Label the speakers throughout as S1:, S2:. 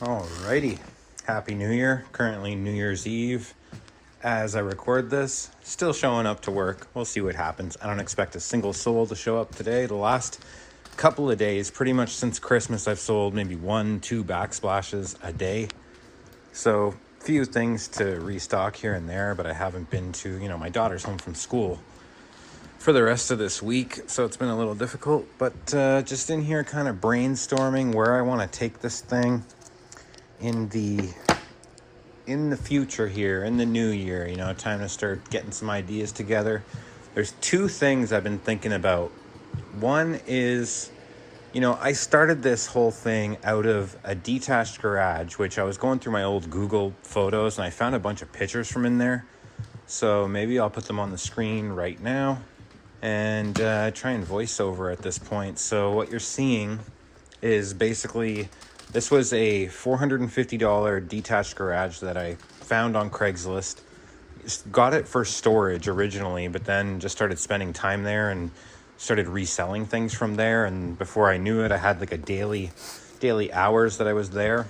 S1: Alrighty, Happy New Year. Currently New Year's Eve as I record this. Still showing up to work. We'll see what happens. I don't expect a single soul to show up today. The last couple of days, pretty much since Christmas, I've sold maybe 1-2 backsplashes a day. So few things to restock here and there, but I haven't been to, my daughter's home from school for the rest of this week, so it's been a little difficult. But just in here kind of brainstorming where I want to take this thing in the future here, in the new year, time to start getting some ideas together. There's two things I've been thinking about. One is, I started this whole thing out of a detached garage, which I was going through my old Google photos and I found a bunch of pictures from in there. So maybe I'll put them on the screen right now and try and voice over at this point. So what you're seeing is basically, this was a $450 detached garage that I found on Craigslist. Got it for storage originally, but then just started spending time there and started reselling things from there. And before I knew it, I had like a daily hours that I was there.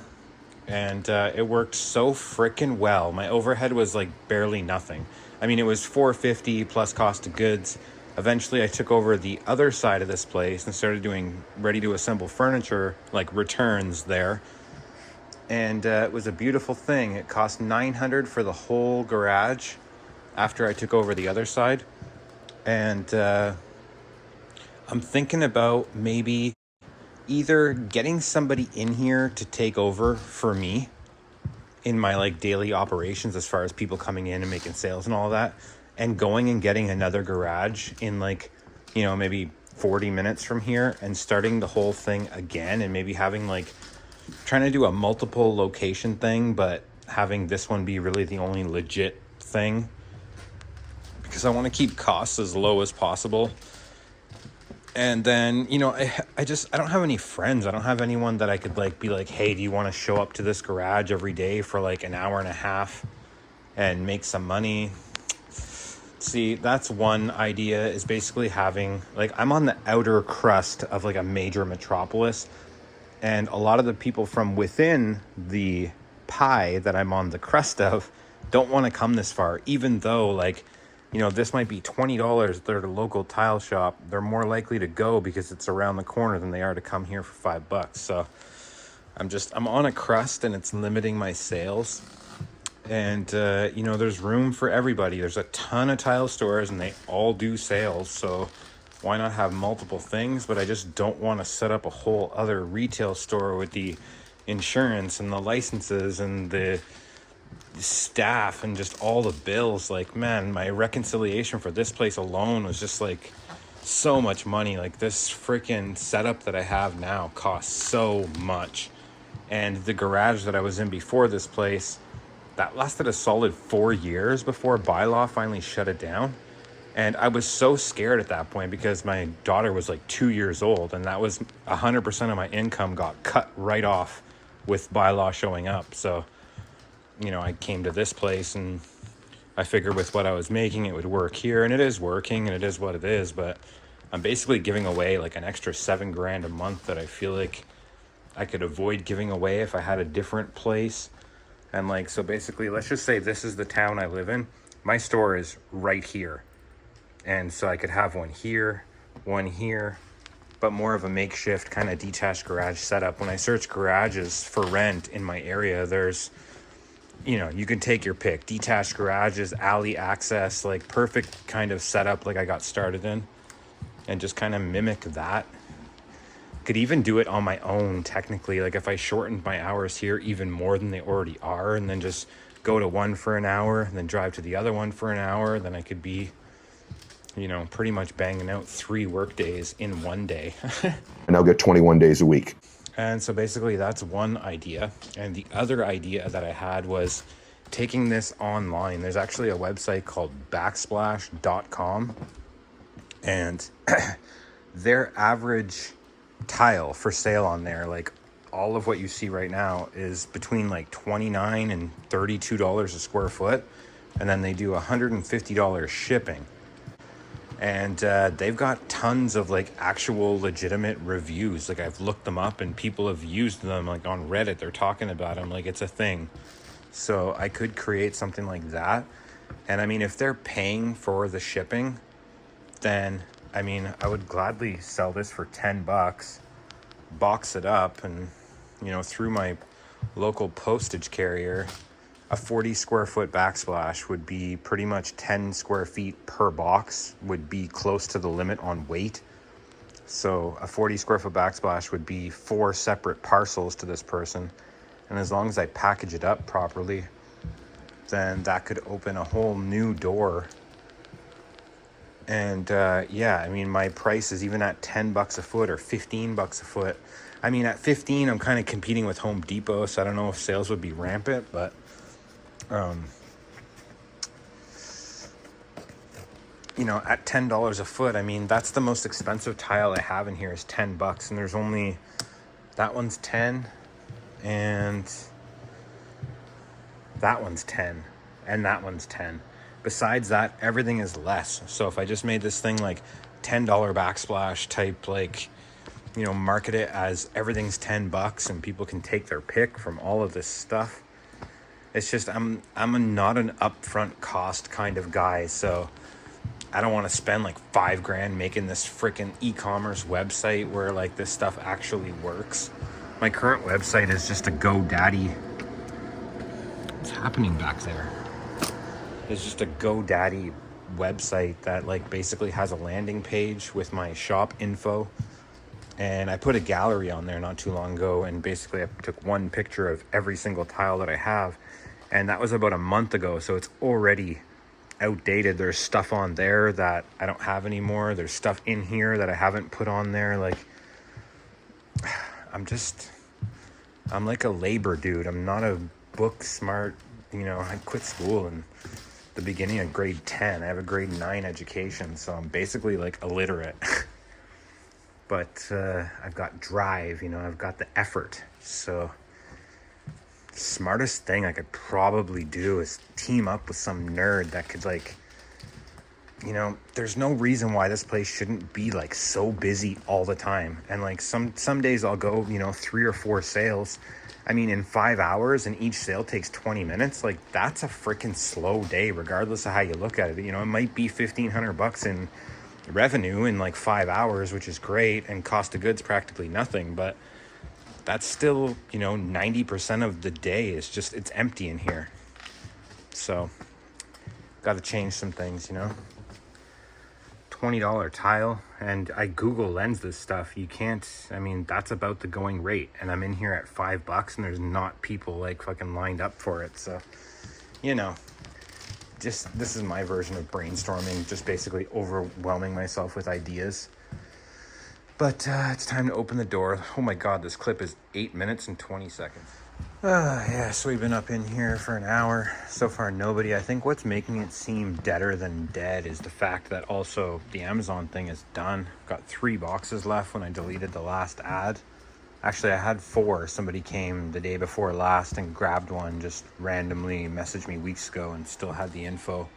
S1: And it worked so freaking well. My overhead was like barely nothing. I mean, it was $450 plus cost of goods. Eventually I took over the other side of this place and started doing ready to assemble furniture, like returns there. And it was a beautiful thing. It cost $900 for the whole garage after I took over the other side. And I'm thinking about maybe either getting somebody in here to take over for me in my like daily operations, as far as people coming in and making sales and all of that, and going and getting another garage in like, maybe 40 minutes from here and starting the whole thing again, and maybe having like, trying to do a multiple location thing, but having this one be really the only legit thing, because I want to keep costs as low as possible. And then, I don't have any friends. I don't have anyone that I could like be like, hey, do you want to show up to this garage every day for like an hour and a half and make some money? See, that's one idea, is basically having, like, I'm on the outer crust of like a major metropolis, and a lot of the people from within the pie that I'm on the crust of don't want to come this far, even though like, this might be $20 at their local tile shop. They're more likely to go because it's around the corner than they are to come here for $5. So I'm on a crust and it's limiting my sales. And, there's room for everybody. There's a ton of tile stores and they all do sales. So why not have multiple things? But I just don't want to set up a whole other retail store with the insurance and the licenses and the staff and just all the bills. Like, man, my reconciliation for this place alone was just like so much money. Like, this freaking setup that I have now costs so much. And the garage that I was in before this place, that lasted a solid 4 years before bylaw finally shut it down. And I was so scared at that point because my daughter was like 2 years old, and that was 100% of my income got cut right off with bylaw showing up. So, I came to this place and I figured with what I was making, it would work here, and it is working, and it is what it is. But I'm basically giving away like an extra $7,000 a month that I feel like I could avoid giving away if I had a different place. And like, so basically, let's just say this is the town I live in. My store is right here. And so I could have one here, but more of a makeshift kind of detached garage setup. When I search garages for rent in my area, there's, you can take your pick. Detached garages, alley access, like perfect kind of setup like I got started in. And just kind of mimic that. Could even do it on my own technically, like if I shortened my hours here even more than they already are, and then just go to one for an hour and then drive to the other one for an hour, then I could be, pretty much banging out 3 work days in one day.
S2: And I'll get 21 days a week.
S1: And so basically that's one idea. And the other idea that I had was taking this online. There's actually a website called backsplash.com, and their average tile for sale on there, like all of what you see right now, is between like $29 and $32 a square foot, and then they do $150 shipping. And they've got tons of like actual legitimate reviews. Like I've looked them up and people have used them, like on Reddit, they're talking about them like it's a thing. So I could create something like that. And I mean, if they're paying for the shipping, then I mean, I would gladly sell this for $10, box it up, and you know, through my local postage carrier, a 40 square foot backsplash would be pretty much 10 square feet per box, would be close to the limit on weight. So a 40 square foot backsplash would be 4 separate parcels to this person. And as long as I package it up properly, then that could open a whole new door. And yeah, I mean, my price is even at $10 a foot or $15 a foot. I mean, at 15, I'm kind of competing with Home Depot, so I don't know if sales would be rampant, but you know, at $10 a foot, I mean, that's the most expensive tile I have in here is $10, and there's only, that one's 10, and that one's 10, and that one's 10. Besides that, everything is less. So if I just made this thing like $10 backsplash type, like, you know, market it as everything's $10 and people can take their pick from all of this stuff. It's just, I'm not an upfront cost kind of guy, so I don't want to spend like $5,000 making this freaking e-commerce website where like this stuff actually works. My current website is just a GoDaddy. What's happening back there? It's just a GoDaddy website that like basically has a landing page with my shop info. And I put a gallery on there not too long ago, and basically I took one picture of every single tile that I have, and that was about a month ago, so it's already outdated. There's stuff on there that I don't have anymore. There's stuff in here that I haven't put on there. Like, I'm like a labor dude. I'm not a book smart, you know. I quit school in the beginning of grade 10. I have a grade 9 education, so I'm basically like illiterate. But I've got drive, you know, I've got the effort. So the smartest thing I could probably do is team up with some nerd that could, like, you know, there's no reason why this place shouldn't be like so busy all the time. And like some days I'll go, you know, 3 or 4 sales. I mean, in 5 hours, and each sale takes 20 minutes. Like, that's a freaking slow day, regardless of how you look at it. You know, it might be $1,500 in revenue in like 5 hours, which is great, and cost of goods practically nothing, but that's still, you know, 90% of the day is just, it's empty in here. So got to change some things, you know. $20 tile, and I Google Lens this stuff. You can't, I mean, that's about the going rate, and I'm in here at $5 and there's not people like fucking lined up for it. So, you know, just, this is my version of brainstorming, just basically overwhelming myself with ideas. But it's time to open the door. Oh my god, this clip is 8 minutes and 20 seconds. Yeah, so we've been up in here for an hour. So far, nobody. I think what's making it seem deader than dead is the fact that also the Amazon thing is done. Got 3 boxes left when I deleted the last ad. Actually, I had 4. Somebody came the day before last and grabbed one, just randomly messaged me weeks ago and still had the info.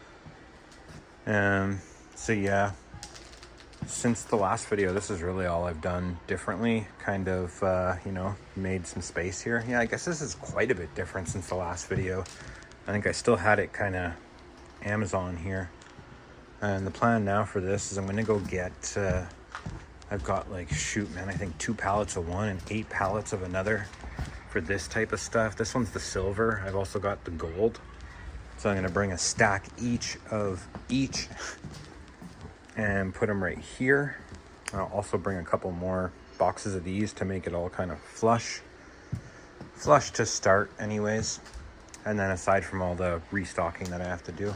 S1: So yeah, since the last video, this is really all I've done differently. Kind of, you know, made some space here. Yeah, I guess this is quite a bit different since the last video. I think I still had it kind of Amazon here. And the plan now for this is I'm going to go get, I've got like, shoot man, I think 2 pallets of one and 8 pallets of another for this type of stuff. This one's the silver. I've also got the gold. So I'm going to bring a stack each of each and put them right here. I'll also bring a couple more boxes of these to make it all kind of flush to start anyways. And then aside from all the restocking that I have to do.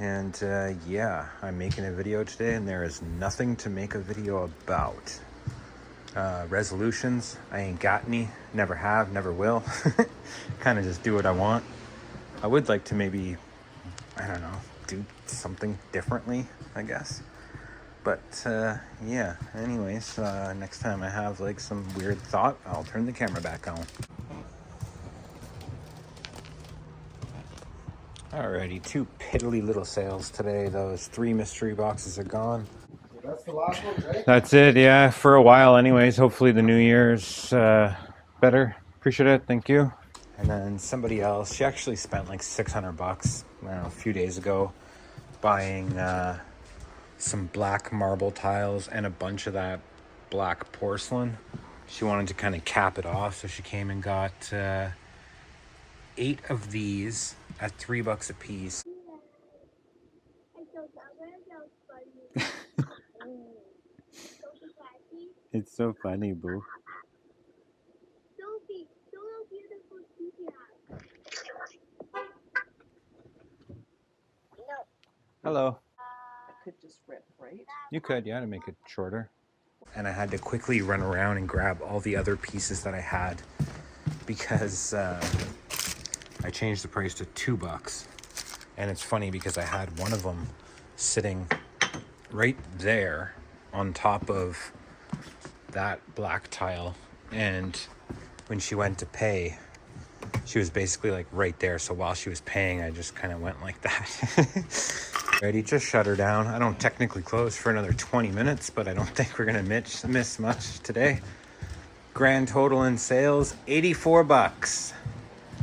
S1: And yeah, I'm making a video today and there is nothing to make a video about. Resolutions, I ain't got any, never have, never will. Kind of just do what I want. I would like to maybe, I don't know, do something differently, I guess. But yeah, anyways, next time I have like some weird thought, I'll turn the camera back on. Alrighty, 2 piddly little sales today. Those 3 mystery boxes are gone.
S3: That's the last one, right?
S1: That's it, yeah, for a while anyways. Hopefully the new year's better. Appreciate it, thank you. And then somebody else, she actually spent like $600, I don't know, a few days ago, buying some black marble tiles and a bunch of that black porcelain. She wanted to kind of cap it off, so she came and got 8 of these at $3 a piece. It's so funny, boo. Hello.
S4: I could just rip, right?
S1: You could, yeah, to make it shorter. And I had to quickly run around and grab all the other pieces that I had because I changed the price to $2. And it's funny because I had one of them sitting right there on top of that black tile, and when she went to pay, she was basically like right there. So while she was paying, I just kind of went like that. Ready, just shut her down. I don't technically close for another 20 minutes, but I don't think we're gonna miss much today. Grand total in sales, $84.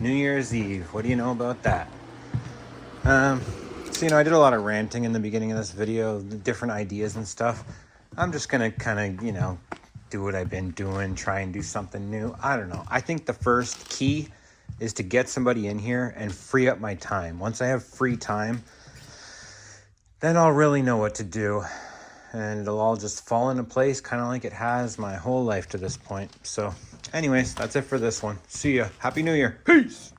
S1: New Year's Eve. What do you know about that? So, I did a lot of ranting in the beginning of this video, the different ideas and stuff. I'm just gonna kind of, do what I've been doing, try and do something new. I don't know. I think the first key is to get somebody in here and free up my time. Once I have free time, then I'll really know what to do. And it'll all just fall into place, kind of like it has my whole life to this point. So anyways, that's it for this one. See ya. Happy New Year. Peace.